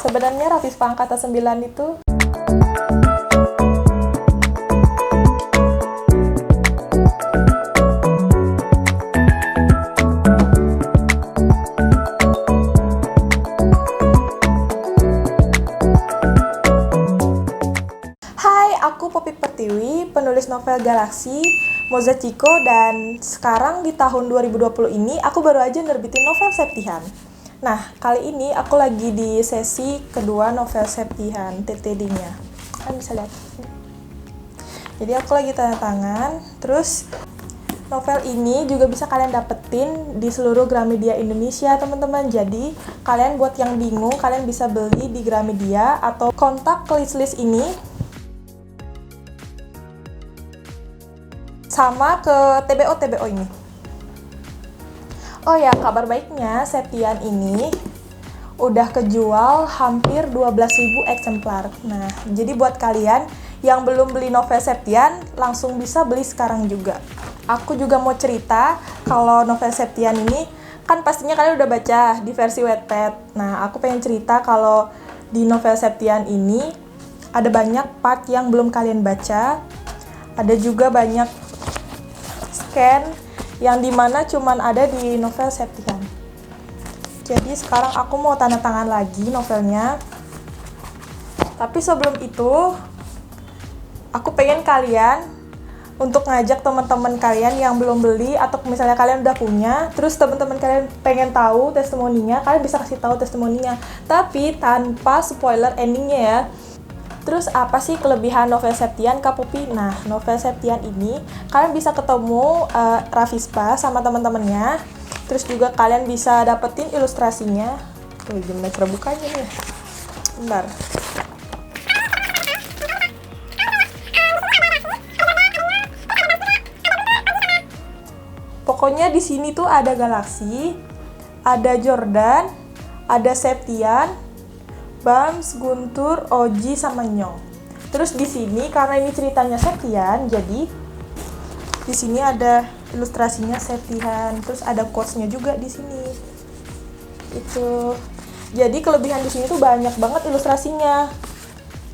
Sebenarnya Rafispa Angkatan 9 itu Hai, aku Poppy Pertiwi, penulis novel Galaksi, Mozachiko, dan sekarang di tahun 2020 ini aku baru aja nerbitin novel Septihan. Nah, kali ini aku lagi di sesi kedua novel Septihan, TTD-nya. Kalian bisa lihat. Jadi aku lagi tanda tangan, terus novel ini juga bisa kalian dapetin di seluruh Gramedia Indonesia, teman-teman. Jadi, kalian buat yang bingung, kalian bisa beli di Gramedia atau kontak ke list-list ini sama ke TBO ini. Oh ya, kabar baiknya Septihan ini udah kejual hampir 12.000 eksemplar. Nah, jadi buat kalian yang belum beli novel Septihan, langsung bisa beli sekarang juga. Aku juga mau cerita kalau novel Septihan ini, kan pastinya kalian udah baca di versi Wattpad. Nah, aku pengen cerita kalau di novel Septihan ini ada banyak part yang belum kalian baca. Ada juga banyak scan yang dimana cuman ada di novel Septihan. Jadi sekarang aku mau tanda tangan lagi novelnya. Tapi sebelum itu, aku pengen kalian untuk ngajak teman-teman kalian yang belum beli atau misalnya kalian udah punya, terus teman-teman kalian pengen tahu testimoninya, kalian bisa kasih tahu testimoninya. Tapi tanpa spoiler endingnya ya. Terus apa sih kelebihan novel Septihan, Kak Poppy? Nah, novel Septihan ini kalian bisa ketemu Rafispa sama teman-temannya. Terus juga kalian bisa dapetin ilustrasinya. Gimana cara bukanya nih? Bentar. Pokoknya di sini tuh ada Galaksi, ada Jordan, ada Septihan, Bams, Guntur, Oji, sama Nyong. Terus di sini karena ini ceritanya Septihan, jadi di sini ada ilustrasinya Septihan, terus ada quotes-nya juga di sini. Itu. Jadi kelebihan di sini tuh banyak banget ilustrasinya.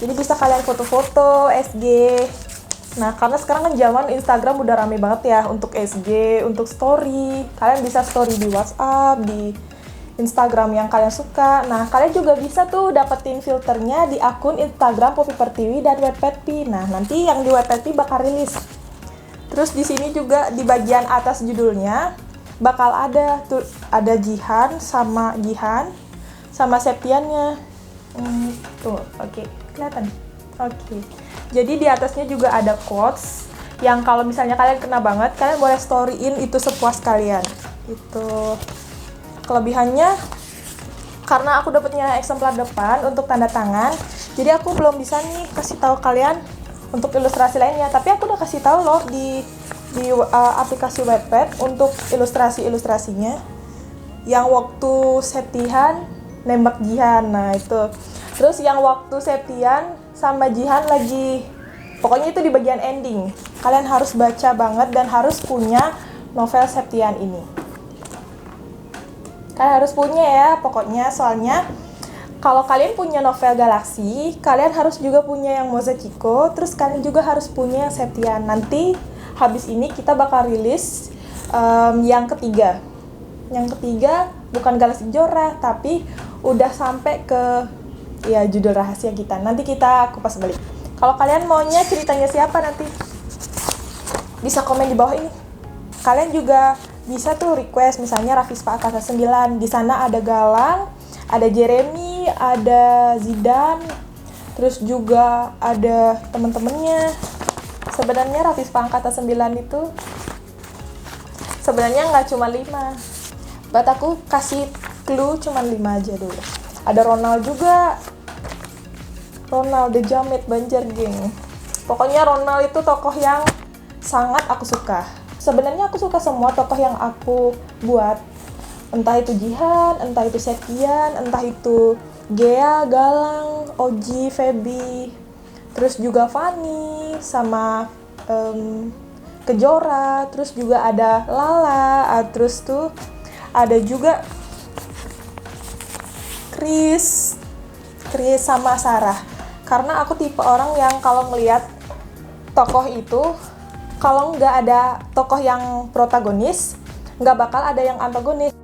Jadi bisa kalian foto-foto, SG. Nah, karena sekarang kan zaman Instagram udah rame banget ya untuk SG, untuk story. Kalian bisa story di WhatsApp, di Instagram yang kalian suka. Nah, kalian juga bisa tuh dapetin filternya di akun Instagram Poppy Pertiwi dan Wattpad. Nah, nanti yang di Wattpad bakal rilis. Terus di sini juga di bagian atas judulnya bakal ada tuh ada Jihan sama Septihannya. Tuh, oke. Kelihatan? Oke. Jadi di atasnya juga ada quotes yang kalau misalnya kalian kena banget, kalian boleh storyin itu sepuas kalian. Itu. Kelebihannya, karena aku dapetnya eksemplar depan untuk tanda tangan, jadi aku belum bisa nih kasih tahu kalian untuk ilustrasi lainnya. Tapi aku udah kasih tahu loh di aplikasi Wattpad untuk ilustrasinya. Yang waktu Septihan nembak Jihan, nah itu. Terus yang waktu Septihan sama Jihan lagi, pokoknya itu di bagian ending. Kalian harus baca banget dan harus punya novel Septihan ini. Kalian harus punya ya, pokoknya soalnya kalau kalian punya novel Galaksi, kalian harus juga punya yang Mozachiko, terus kalian juga harus punya yang Septihan. Nanti habis ini kita bakal rilis yang ketiga. Yang ketiga bukan Galaksi Jora, tapi udah sampai ke ya judul rahasia kita. Nanti kita kupas balik. Kalau kalian maunya ceritanya siapa nanti bisa komen di bawah ini. Kalian juga bisa tuh request misalnya Rafispa Angkatan 9. Di sana ada Galang, ada Jeremy, ada Zidan, terus juga ada teman-temannya. Sebenarnya Rafispa Angkatan 9 itu sebenarnya nggak cuma 5. Buat aku kasih clue cuma 5 aja dulu. Ada Ronald juga. Ronald The Jamet Banjargeng. Pokoknya Ronald itu tokoh yang sangat aku suka. Sebenarnya aku suka semua tokoh yang aku buat. Entah itu Jihan, entah itu Septihan, entah itu Gea, Galang, Oji, Feby, terus juga Fanny, sama Kejora, terus juga ada Lala, terus tuh ada juga Chris, Chris sama Sarah. Karena aku tipe orang yang kalau ngelihat tokoh itu, kalau nggak ada tokoh yang protagonis, nggak bakal ada yang antagonis.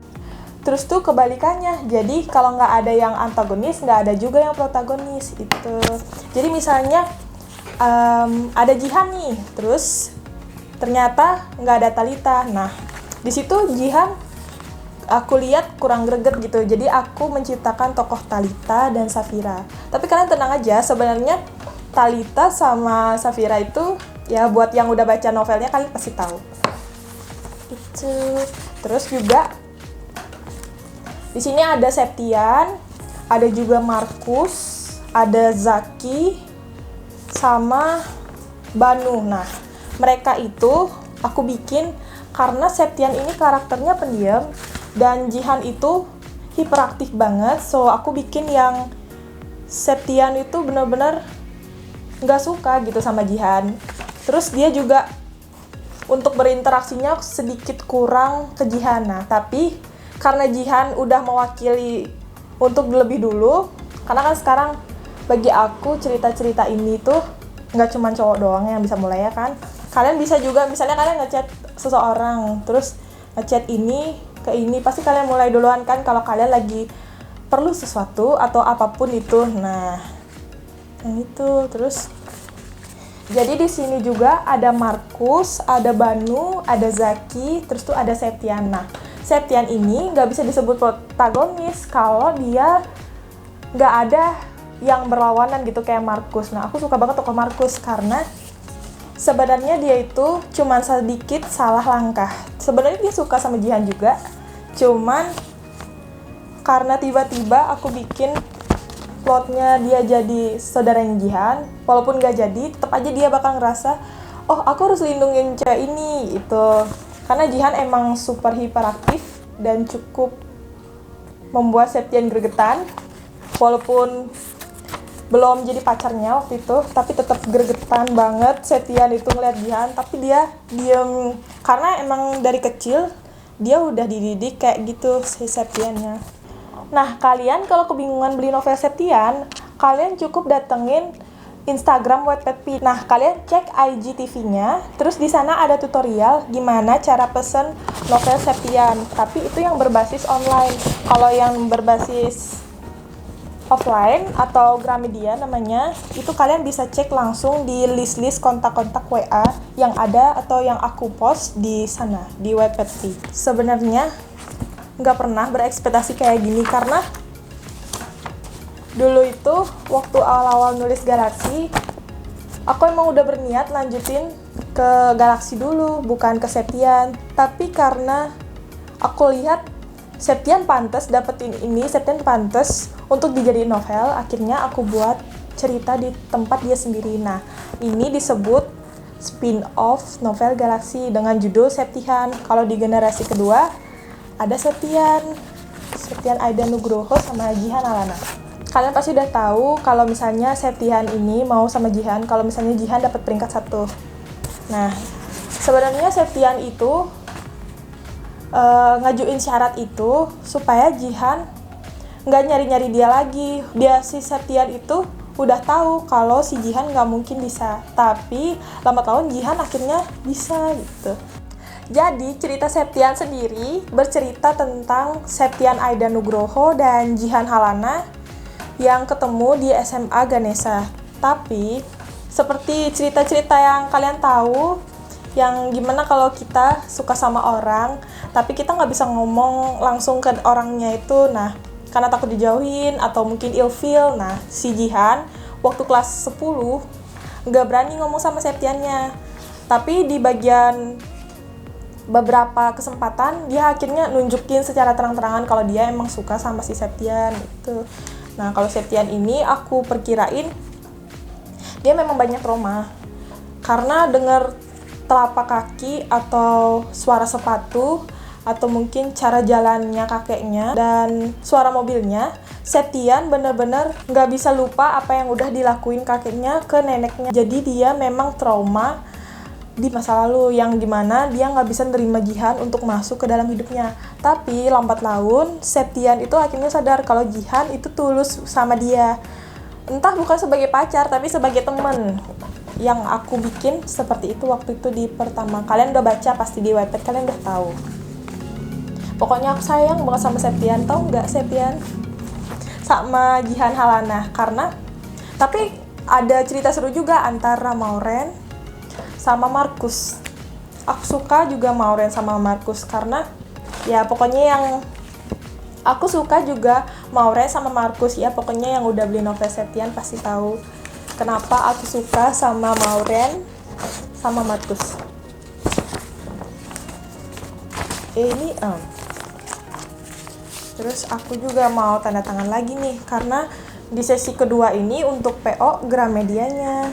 Terus tuh kebalikannya, jadi kalau nggak ada yang antagonis, nggak ada juga yang protagonis itu. Jadi misalnya ada Jihan nih, terus ternyata nggak ada Talita. Nah, di situ Jihan aku lihat kurang greget gitu. Jadi aku menciptakan tokoh Talita dan Safira. Tapi kalian tenang aja, sebenarnya Talita sama Safira itu ya buat yang udah baca novelnya kalian pasti tahu. Itu. Terus juga di sini ada Septian, ada juga Markus, ada Zaki, sama Banu. Nah, mereka itu aku bikin karena Septian ini karakternya pendiam dan Jihan itu hiperaktif banget. So, aku bikin yang Septian itu benar-benar nggak suka gitu sama Jihan. Terus dia juga untuk berinteraksinya sedikit kurang ke Jihan. Nah, tapi karena Jihan udah mewakili untuk lebih dulu, karena kan sekarang bagi aku cerita-cerita ini tuh nggak cuma cowok doang yang bisa mulai ya kan. Kalian bisa juga, misalnya kalian ngechat seseorang, terus ngechat ini ke ini, pasti kalian mulai duluan kan kalau kalian lagi perlu sesuatu atau apapun itu. Nah, yang itu. Terus jadi di sini juga ada Markus, ada Banu, ada Zaki, terus tuh ada Septian. Nah, Septian ini nggak bisa disebut protagonis kalau dia nggak ada yang berlawanan gitu kayak Markus. Nah, aku suka banget tokoh Markus karena sebenarnya dia itu cuman sedikit salah langkah. Sebenarnya dia suka sama Jihan juga, cuman karena tiba-tiba aku bikin plotnya dia jadi saudaranya Jihan, walaupun nggak jadi, tetap aja dia bakal ngerasa, oh aku harus lindungin cewek ini, itu. Karena Jihan emang super hiperaktif dan cukup membuat Septian gregetan, walaupun belum jadi pacarnya waktu itu, tapi tetap gregetan banget Septian itu ngeliat Jihan, tapi dia diem, karena emang dari kecil dia udah dididik kayak gitu si Septiannya. Nah, kalian kalau kebingungan beli novel Septian, kalian cukup datengin Instagram Wattpad. Nah, kalian cek IGTV-nya, terus di sana ada tutorial gimana cara pesen novel Septian. Tapi itu yang berbasis online. Kalau yang berbasis offline atau Gramedia namanya, itu kalian bisa cek langsung di list-list kontak-kontak WA yang ada atau yang aku post di sana, di Wattpad. Sebenarnya nggak pernah berekspektasi kayak gini karena dulu itu waktu awal-awal nulis Galaxy, aku emang udah berniat lanjutin ke Galaxy dulu, bukan ke Septian. Tapi karena aku lihat Septian pantas dapetin ini, Septian pantas untuk dijadiin novel, akhirnya aku buat cerita di tempat dia sendiri. Nah, ini disebut spin-off novel Galaxy dengan judul Septian. Kalau di generasi kedua ada Septian Aida Nugroho sama Jihan Alana. Kalian pasti udah tahu kalau misalnya Septian ini mau sama Jihan, kalau misalnya Jihan dapat peringkat 1. Nah, sebenarnya Septian itu ngajuin syarat itu supaya Jihan nggak nyari-nyari dia lagi. Si Septian itu udah tahu kalau si Jihan nggak mungkin bisa, tapi lambat laun Jihan akhirnya bisa gitu. Jadi cerita Septian sendiri bercerita tentang Septian Aida Nugroho dan Jihan Halana yang ketemu di SMA Ganesha. Tapi seperti cerita-cerita yang kalian tahu, yang gimana kalau kita suka sama orang tapi kita nggak bisa ngomong langsung ke orangnya itu, nah karena takut dijauhin atau mungkin ilfeel. Nah, si Jihan waktu kelas 10 nggak berani ngomong sama Septiannya, tapi di bagian beberapa kesempatan dia akhirnya nunjukin secara terang-terangan kalau dia emang suka sama si Septian gitu. Nah, kalau Septian ini aku perkirain dia memang banyak trauma karena dengar telapak kaki atau suara sepatu atau mungkin cara jalannya kakeknya dan suara mobilnya. Septian bener-bener nggak bisa lupa apa yang udah dilakuin kakeknya ke neneknya. Jadi dia memang trauma di masa lalu, yang dimana dia nggak bisa nerima Jihan untuk masuk ke dalam hidupnya. Tapi lambat laun Septian itu akhirnya sadar kalau Jihan itu tulus sama dia, entah bukan sebagai pacar tapi sebagai teman. Yang aku bikin seperti itu waktu itu di pertama. Kalian udah baca pasti di Wattpad, kalian udah tahu. Pokoknya aku sayang banget sama Septian, tau nggak Septian sama Jihan Halana. Karena tapi ada cerita seru juga antara Mauren sama Markus. Aku suka juga Mauren sama Markus karena ya pokoknya yang aku suka juga Mauren sama Markus. Ya pokoknya yang udah beli novel Septian pasti tahu kenapa aku suka sama Mauren sama Markus. Ini terus aku juga mau tanda tangan lagi nih karena di sesi kedua ini untuk PO Gramedianya.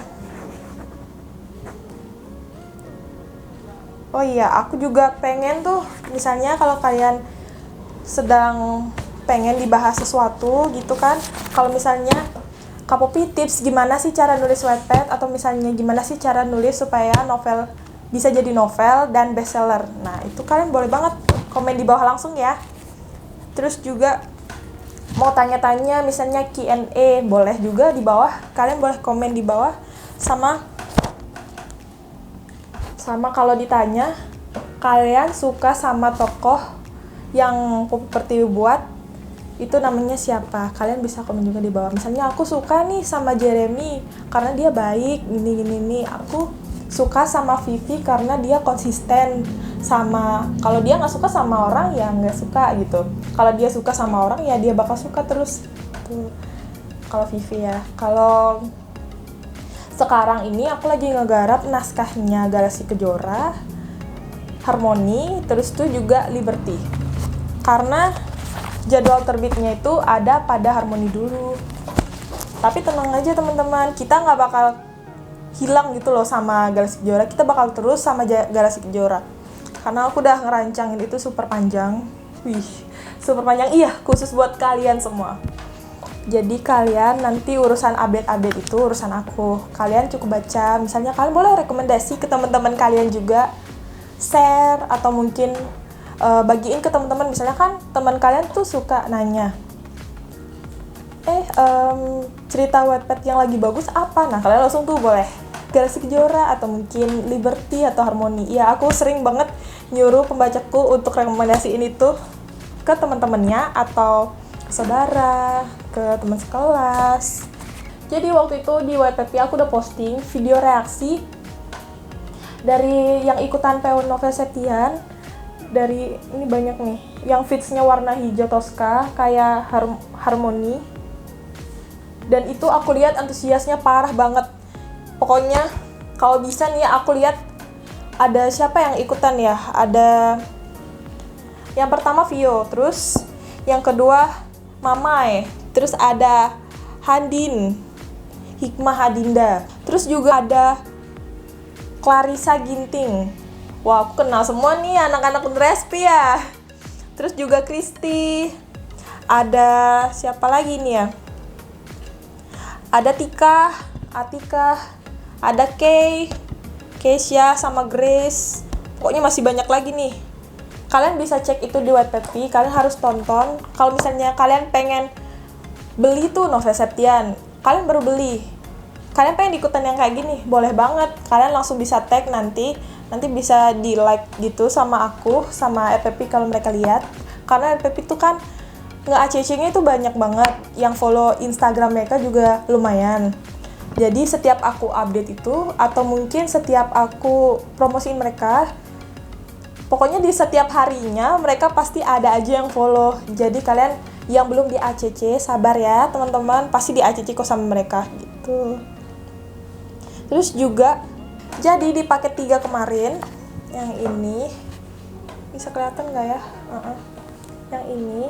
Oh iya, aku juga pengen tuh, misalnya kalau kalian sedang pengen dibahas sesuatu gitu kan, kalau misalnya Kak Poppy tips gimana sih cara nulis Wattpad, atau misalnya gimana sih cara nulis supaya novel bisa jadi novel dan bestseller. Nah, itu kalian boleh banget komen di bawah langsung ya. Terus juga mau tanya-tanya misalnya Q&A, boleh juga di bawah. Kalian boleh komen di bawah sama kalau ditanya kalian suka sama tokoh yang Poppy Pertiwi buat itu namanya siapa, kalian bisa komen juga di bawah. Misalnya aku suka nih sama Jeremy karena dia baik gini. Aku suka sama Vivi karena dia konsisten sama, kalau dia nggak suka sama orang ya nggak suka gitu, kalau dia suka sama orang ya dia bakal suka terus tuh. Kalau Vivi ya. Kalau sekarang ini aku lagi ngegarap naskahnya Galaksi Kejora, Harmoni, terus tuh juga Liberty. Karena jadwal terbitnya itu ada pada Harmoni dulu. Tapi tenang aja teman-teman, kita nggak bakal hilang gitu loh sama Galaksi Kejora. Kita bakal terus sama Galaksi Kejora. Karena aku udah ngerancangin itu super panjang. Super panjang. Iya, khusus buat kalian semua. Jadi kalian nanti urusan update-update itu urusan aku. Kalian cukup baca, misalnya kalian boleh rekomendasi ke teman-teman kalian juga, share atau mungkin bagiin ke teman-teman. Misalnya kan teman kalian tuh suka nanya, cerita Wattpad yang lagi bagus apa? Nah kalian langsung tuh boleh Galaksi Kejora atau mungkin Liberty atau Harmoni. Ya aku sering banget nyuruh pembacaku untuk rekomendasiin itu ke teman-temannya atau saudara, ke teman sekelas. Jadi waktu itu di Wattpad aku udah posting video reaksi dari yang ikutan PO Novel Septian. Dari ini banyak nih, yang fitsnya warna hijau Tosca kayak Harmoni. Dan itu aku lihat antusiasnya parah banget. Pokoknya kalau bisa nih aku lihat ada siapa yang ikutan ya. Ada yang pertama Vio, terus yang kedua Mamai, terus ada Handin, Hikmah Hadinda, terus juga ada Clarissa Ginting. Wah, aku kenal semua nih anak-anak Unrespi ya. Terus juga Kristi. Ada siapa lagi nih ya? Ada Tika, Atika, ada Kay, Keisha sama Grace. Pokoknya masih banyak lagi nih. Kalian bisa cek itu di Wattpad, kalian harus tonton. Kalau misalnya kalian pengen beli tuh novel Septian, kalian baru beli, kalian pengen ikutan yang kayak gini, boleh banget. Kalian langsung bisa tag nanti bisa di like gitu sama aku, sama RPP kalau mereka lihat. Karena RPP itu kan nge-ACC-nya itu banyak banget, yang follow Instagram mereka juga lumayan. Jadi setiap aku update itu, atau mungkin setiap aku promosiin mereka, pokoknya di setiap harinya mereka pasti ada aja yang follow. Jadi kalian yang belum di ACC, sabar ya teman-teman, pasti di ACC kok sama mereka gitu. Terus juga, jadi di paket 3 kemarin, yang ini, bisa kelihatan nggak ya? Yang ini.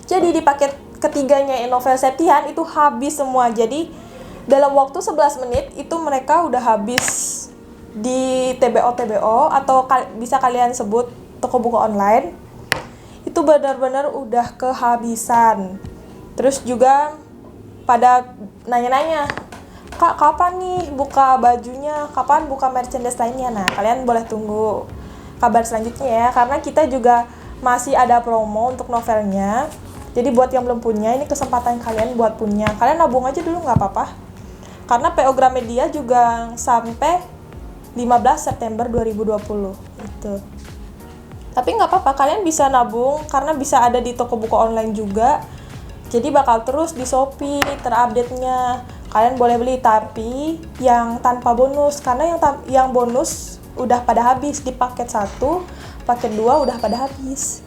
Jadi di paket ketiganya novel Septian itu habis semua. Jadi dalam waktu 11 menit itu mereka udah habis di TBO atau bisa kalian sebut toko buku online. Itu benar-benar udah kehabisan. Terus juga pada nanya-nanya, Kak, kapan nih buka bajunya? Kapan buka merchandise lainnya? Nah, kalian boleh tunggu kabar selanjutnya ya, karena kita juga masih ada promo untuk novelnya. Jadi buat yang belum punya, ini kesempatan kalian buat punya. Kalian nabung aja dulu nggak apa-apa. Karena PO Gramedia juga sampai 15 September 2020 gitu. Tapi nggak apa-apa, kalian bisa nabung karena bisa ada di toko buku online juga. Jadi bakal terus di Shopee terupdate-nya. Kalian boleh beli, tapi yang tanpa bonus, karena yang bonus udah pada habis di paket 1, paket 2 udah pada habis.